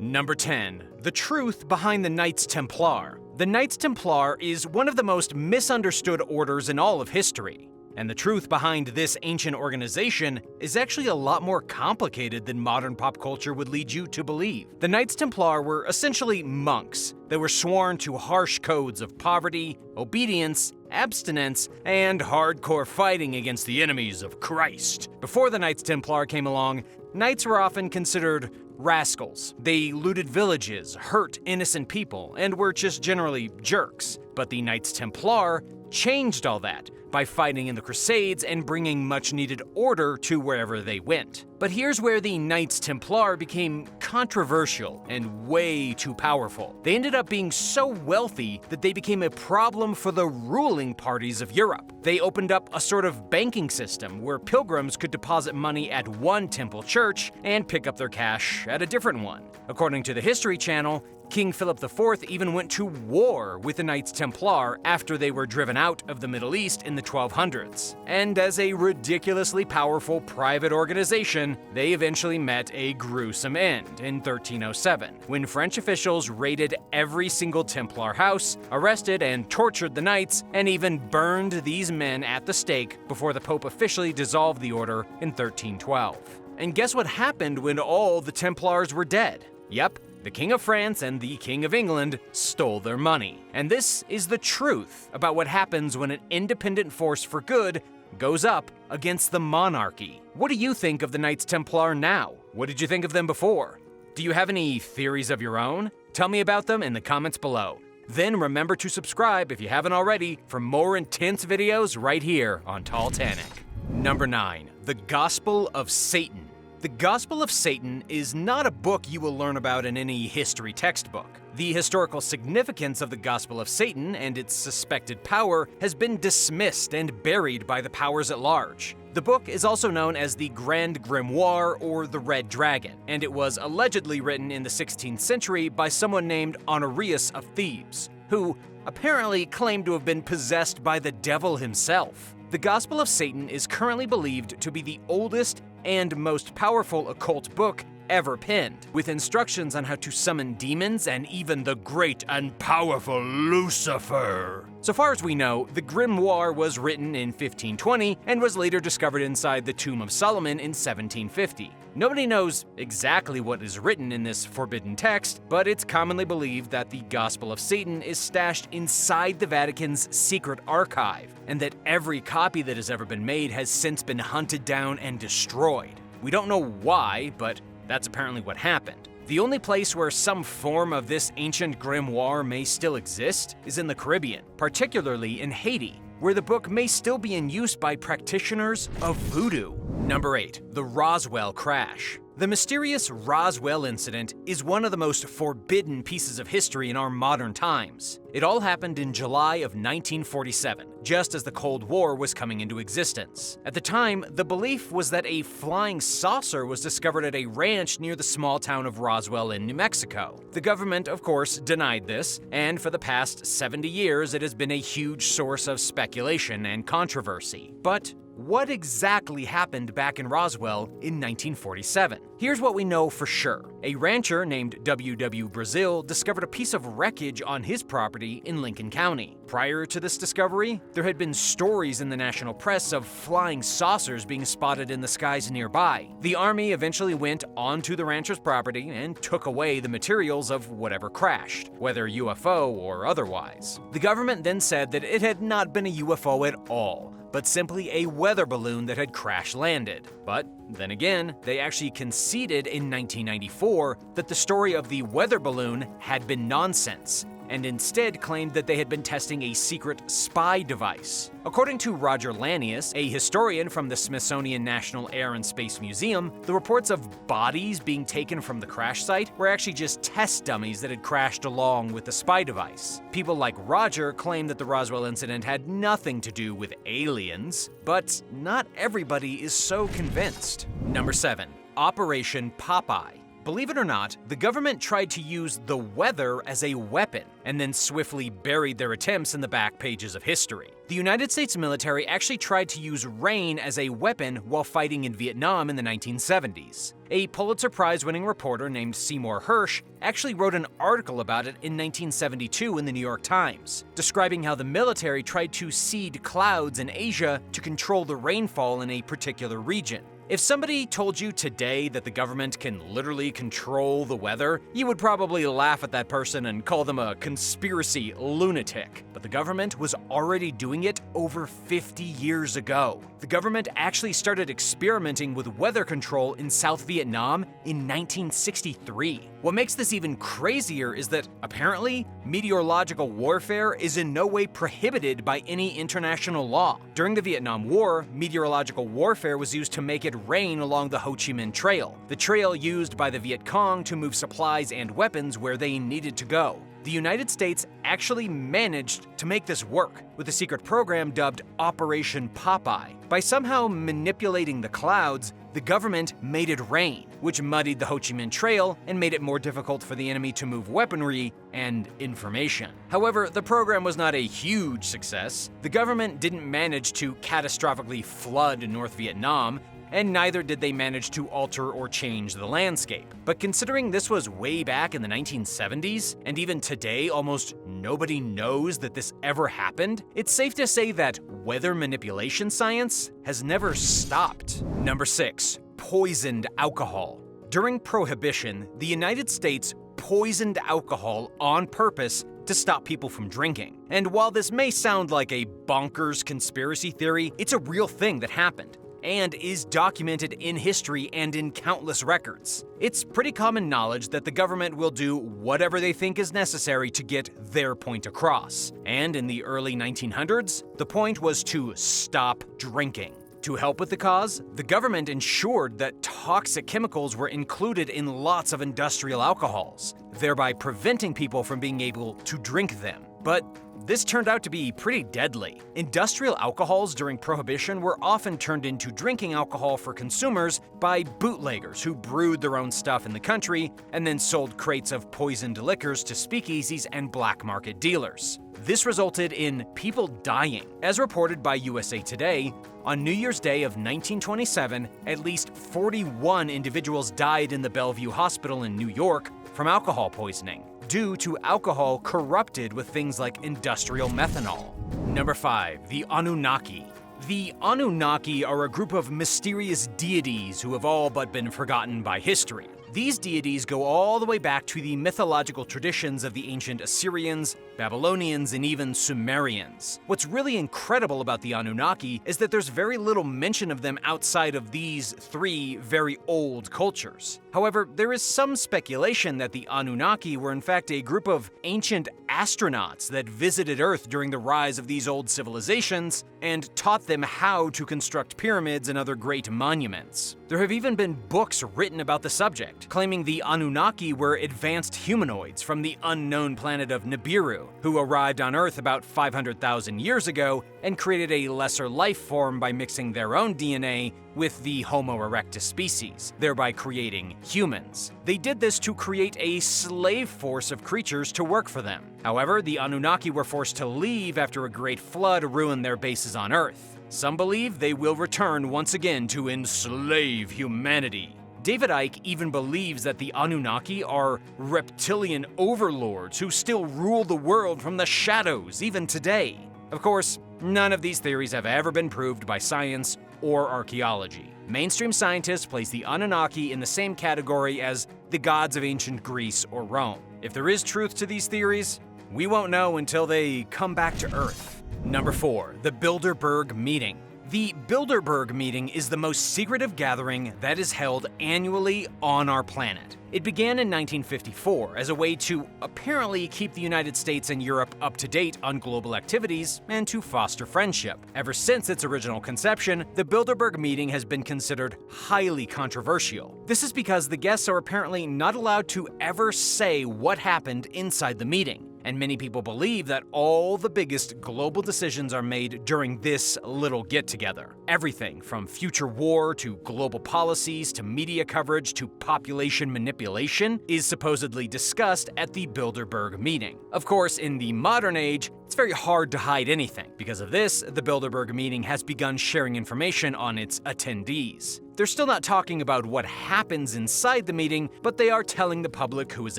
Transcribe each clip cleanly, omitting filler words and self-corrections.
Number 10. The truth behind the Knights Templar. The Knights Templar is one of the most misunderstood orders in all of history. And the truth behind this ancient organization is actually a lot more complicated than modern pop culture would lead you to believe. The Knights Templar were essentially monks that were sworn to harsh codes of poverty, obedience, abstinence, and hardcore fighting against the enemies of Christ. Before the Knights Templar came along, knights were often considered rascals. They looted villages, hurt innocent people, and were just generally jerks. But the Knights Templar changed all that by fighting in the Crusades and bringing much-needed order to wherever they went. But here's where the Knights Templar became controversial and way too powerful. They ended up being so wealthy that they became a problem for the ruling parties of Europe. They opened up a sort of banking system where pilgrims could deposit money at one temple church and pick up their cash at a different one. According to the History Channel, King Philip IV even went to war with the Knights Templar after they were driven out of the Middle East in the 1200s. And as a ridiculously powerful private organization, they eventually met a gruesome end in 1307, when French officials raided every single Templar house, arrested and tortured the knights, and even burned these men at the stake before the Pope officially dissolved the order in 1312. And guess what happened when all the Templars were dead? Yep. The King of France and the King of England stole their money. And this is the truth about what happens when an independent force for good goes up against the monarchy. What do you think of the Knights Templar now? What did you think of them before? Do you have any theories of your own? Tell me about them in the comments below. Then remember to subscribe if you haven't already for more intense videos right here on Talltanic. Number 9. The Gospel of Satan. The Gospel of Satan is not a book you will learn about in any history textbook. The historical significance of the Gospel of Satan and its suspected power has been dismissed and buried by the powers at large. The book is also known as the Grand Grimoire or the Red Dragon, and it was allegedly written in the 16th century by someone named Honorius of Thebes, who apparently claimed to have been possessed by the devil himself. The Gospel of Satan is currently believed to be the oldest and most powerful occult book ever penned, with instructions on how to summon demons and even the great and powerful Lucifer. So far as we know, the Grimoire was written in 1520 and was later discovered inside the Tomb of Solomon in 1750. Nobody knows exactly what is written in this forbidden text, but it's commonly believed that the Gospel of Satan is stashed inside the Vatican's secret archive, and that every copy that has ever been made has since been hunted down and destroyed. We don't know why, but that's apparently what happened. The only place where some form of this ancient grimoire may still exist is in the Caribbean, particularly in Haiti, where the book may still be in use by practitioners of voodoo. Number 8. The Roswell Crash. The mysterious Roswell incident is one of the most forbidden pieces of history in our modern times. It all happened in July of 1947, just as the Cold War was coming into existence. At the time, the belief was that a flying saucer was discovered at a ranch near the small town of Roswell in New Mexico. The government, of course, denied this, and for the past 70 years it has been a huge source of speculation and controversy. But what exactly happened back in Roswell in 1947? Here's what we know for sure. A rancher named W.W. Brazil discovered a piece of wreckage on his property in Lincoln County. Prior to this discovery, there had been stories in the national press of flying saucers being spotted in the skies nearby. The Army eventually went onto the rancher's property and took away the materials of whatever crashed, whether UFO or otherwise. The government then said that it had not been a UFO at all, but simply a weather balloon that had crash-landed. But then again, they actually conceded in 1994 that the story of the weather balloon had been nonsense, and instead claimed that they had been testing a secret spy device. According to Roger Lanius, a historian from the Smithsonian National Air and Space Museum, the reports of bodies being taken from the crash site were actually just test dummies that had crashed along with the spy device. People like Roger claim that the Roswell incident had nothing to do with aliens, but not everybody is so convinced. Number 7. Operation Popeye. Believe it or not, the government tried to use the weather as a weapon, and then swiftly buried their attempts in the back pages of history. The United States military actually tried to use rain as a weapon while fighting in Vietnam in the 1970s. A Pulitzer Prize-winning reporter named Seymour Hersh actually wrote an article about it in 1972 in the New York Times, describing how the military tried to seed clouds in Asia to control the rainfall in a particular region. If somebody told you today that the government can literally control the weather, you would probably laugh at that person and call them a conspiracy lunatic. But the government was already doing it over 50 years ago. The government actually started experimenting with weather control in South Vietnam in 1963. What makes this even crazier is that, apparently, meteorological warfare is in no way prohibited by any international law. During the Vietnam War, meteorological warfare was used to make it rain along the Ho Chi Minh Trail, the trail used by the Viet Cong to move supplies and weapons where they needed to go. The United States actually managed to make this work with a secret program dubbed Operation Popeye. By somehow manipulating the clouds, the government made it rain, which muddied the Ho Chi Minh Trail and made it more difficult for the enemy to move weaponry and information. However, the program was not a huge success. The government didn't manage to catastrophically flood North Vietnam, and neither did they manage to alter or change the landscape. But considering this was way back in the 1970s, and even today almost nobody knows that this ever happened, it's safe to say that weather manipulation science has never stopped. Number 6. Poisoned alcohol. During Prohibition, the United States poisoned alcohol on purpose to stop people from drinking. And while this may sound like a bonkers conspiracy theory, it's a real thing that happened, and is documented in history and in countless records. It's pretty common knowledge that the government will do whatever they think is necessary to get their point across. And in the early 1900s, the point was to stop drinking. To help with the cause, the government ensured that toxic chemicals were included in lots of industrial alcohols, thereby preventing people from being able to drink them. But this turned out to be pretty deadly. Industrial alcohols during Prohibition were often turned into drinking alcohol for consumers by bootleggers who brewed their own stuff in the country and then sold crates of poisoned liquors to speakeasies and black market dealers. This resulted in people dying. As reported by USA Today, on New Year's Day of 1927, at least 41 individuals died in the Bellevue Hospital in New York from alcohol poisoning, due to alcohol corrupted with things like industrial methanol. Number 5. The Anunaki. The Anunaki are a group of mysterious deities who have all but been forgotten by history. These deities go all the way back to the mythological traditions of the ancient Assyrians, Babylonians, and even Sumerians. What's really incredible about the Anunnaki is that there's very little mention of them outside of these 3 very old cultures. However, there is some speculation that the Anunnaki were in fact a group of ancient astronauts that visited Earth during the rise of these old civilizations and taught them how to construct pyramids and other great monuments. There have even been books written about the subject, claiming the Anunnaki were advanced humanoids from the unknown planet of Nibiru, who arrived on Earth about 500,000 years ago and created a lesser life form by mixing their own DNA with the Homo erectus species, thereby creating humans. They did this to create a slave force of creatures to work for them. However, the Anunnaki were forced to leave after a great flood ruined their bases on Earth. Some believe they will return once again to enslave humanity. David Icke even believes that the Anunnaki are reptilian overlords who still rule the world from the shadows even today. Of course, none of these theories have ever been proved by science or archaeology. Mainstream scientists place the Anunnaki in the same category as the gods of ancient Greece or Rome. If there is truth to these theories, we won't know until they come back to Earth. Number 4. The Bilderberg Meeting. The Bilderberg Meeting is the most secretive gathering that is held annually on our planet. It began in 1954 as a way to apparently keep the United States and Europe up to date on global activities and to foster friendship. Ever since its original conception, the Bilderberg Meeting has been considered highly controversial. This is because the guests are apparently not allowed to ever say what happened inside the meeting. and many people believe that all the biggest global decisions are made during this little get-together. Everything from future war to global policies to media coverage to population manipulation is supposedly discussed at the Bilderberg Meeting. Of course, in the modern age, it's very hard to hide anything. Because of this, the Bilderberg Meeting has begun sharing information on its attendees. They're still not talking about what happens inside the meeting, but they are telling the public who is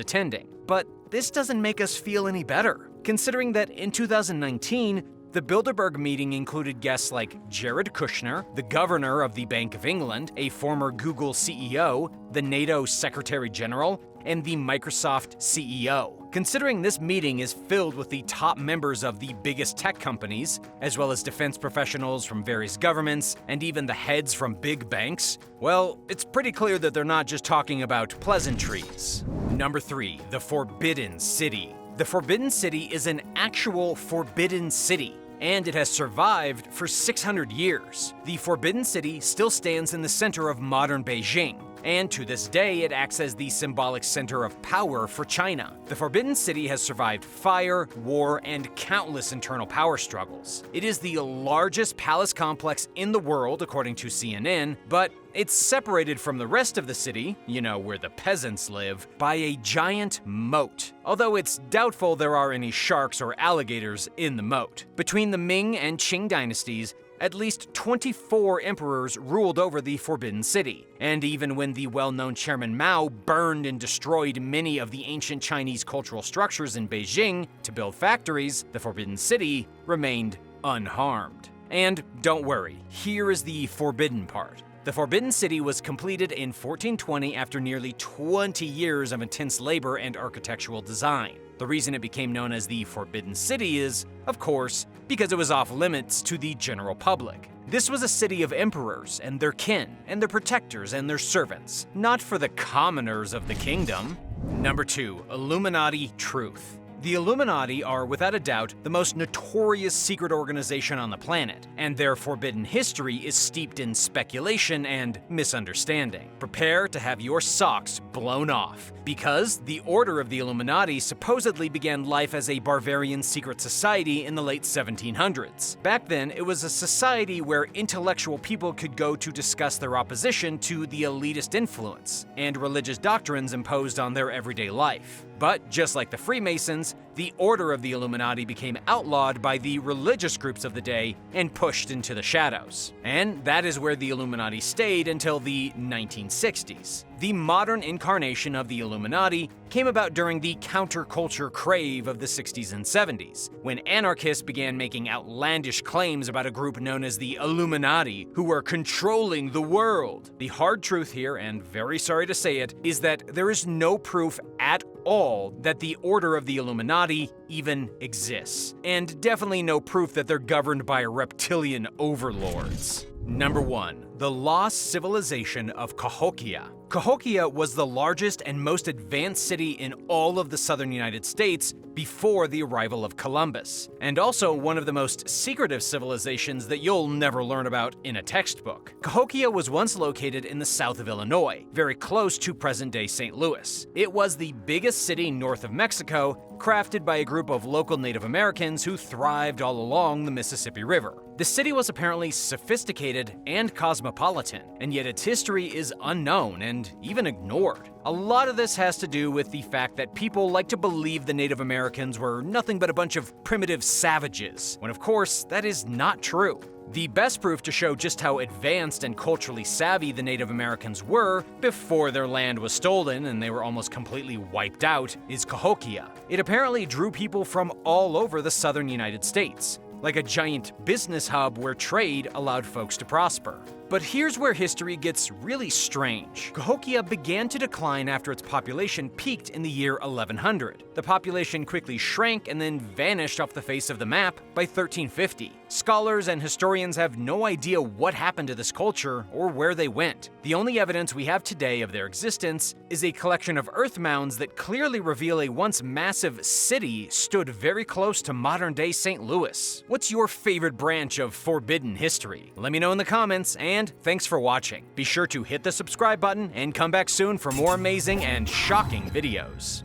attending. But this doesn't make us feel any better, considering that in 2019, the Bilderberg Meeting included guests like Jared Kushner, the governor of the Bank of England, a former Google CEO, the NATO Secretary General, and the Microsoft CEO. Considering this meeting is filled with the top members of the biggest tech companies, as well as defense professionals from various governments, and even the heads from big banks, well, it's pretty clear that they're not just talking about pleasantries. Number 3, the Forbidden City. The Forbidden City is an actual forbidden city, and it has survived for 600 years. The Forbidden City still stands in the center of modern Beijing, and to this day it acts as the symbolic center of power for China. The Forbidden City has survived fire, war, and countless internal power struggles. It is the largest palace complex in the world, according to CNN, but it's separated from the rest of the city, where the peasants live, by a giant moat, although it's doubtful there are any sharks or alligators in the moat. Between the Ming and Qing dynasties, at least 24 emperors ruled over the Forbidden City, and even when the well-known Chairman Mao burned and destroyed many of the ancient Chinese cultural structures in Beijing to build factories, the Forbidden City remained unharmed. And don't worry, here is the forbidden part. The Forbidden City was completed in 1420 after nearly 20 years of intense labor and architectural design. The reason it became known as the Forbidden City is, of course, because it was off limits to the general public. This was a city of emperors and their kin, and their protectors and their servants, not for the commoners of the kingdom. Number 2, Illuminati Truth. The Illuminati are, without a doubt, the most notorious secret organization on the planet, and their forbidden history is steeped in speculation and misunderstanding. Prepare to have your socks blown off, because the Order of the Illuminati supposedly began life as a barbarian secret society in the late 1700s. Back then, it was a society where intellectual people could go to discuss their opposition to the elitist influence and religious doctrines imposed on their everyday life. But just like the Freemasons, the Order of the Illuminati became outlawed by the religious groups of the day and pushed into the shadows. And that is where the Illuminati stayed until the 1960s. The modern incarnation of the Illuminati came about during the counterculture crave of the 60s and 70s, when anarchists began making outlandish claims about a group known as the Illuminati, who were controlling the world. The hard truth here, and very sorry to say it, is that there is no proof at all that the Order of the Illuminati even exists, and definitely no proof that they're governed by reptilian overlords. Number 1. The Lost Civilization of Cahokia. Cahokia was the largest and most advanced city in all of the southern United States before the arrival of Columbus, and also one of the most secretive civilizations that you'll never learn about in a textbook. Cahokia was once located in the south of Illinois, very close to present-day St. Louis. It was the biggest city north of Mexico, crafted by a group of local Native Americans who thrived all along the Mississippi River. The city was apparently sophisticated and cosmopolitan, and yet its history is unknown and even ignored. A lot of this has to do with the fact that people like to believe the Native Americans were nothing but a bunch of primitive savages, when of course that is not true. The best proof to show just how advanced and culturally savvy the Native Americans were before their land was stolen and they were almost completely wiped out is Cahokia. It apparently drew people from all over the southern United States, like a giant business hub where trade allowed folks to prosper. But here's where history gets really strange. Cahokia began to decline after its population peaked in the year 1100. The population quickly shrank and then vanished off the face of the map by 1350. Scholars and historians have no idea what happened to this culture or where they went. The only evidence we have today of their existence is a collection of earth mounds that clearly reveal a once massive city stood very close to modern-day St. Louis. What's your favorite branch of forbidden history? Let me know in the comments, and thanks for watching. Be sure to hit the subscribe button and come back soon for more amazing and shocking videos.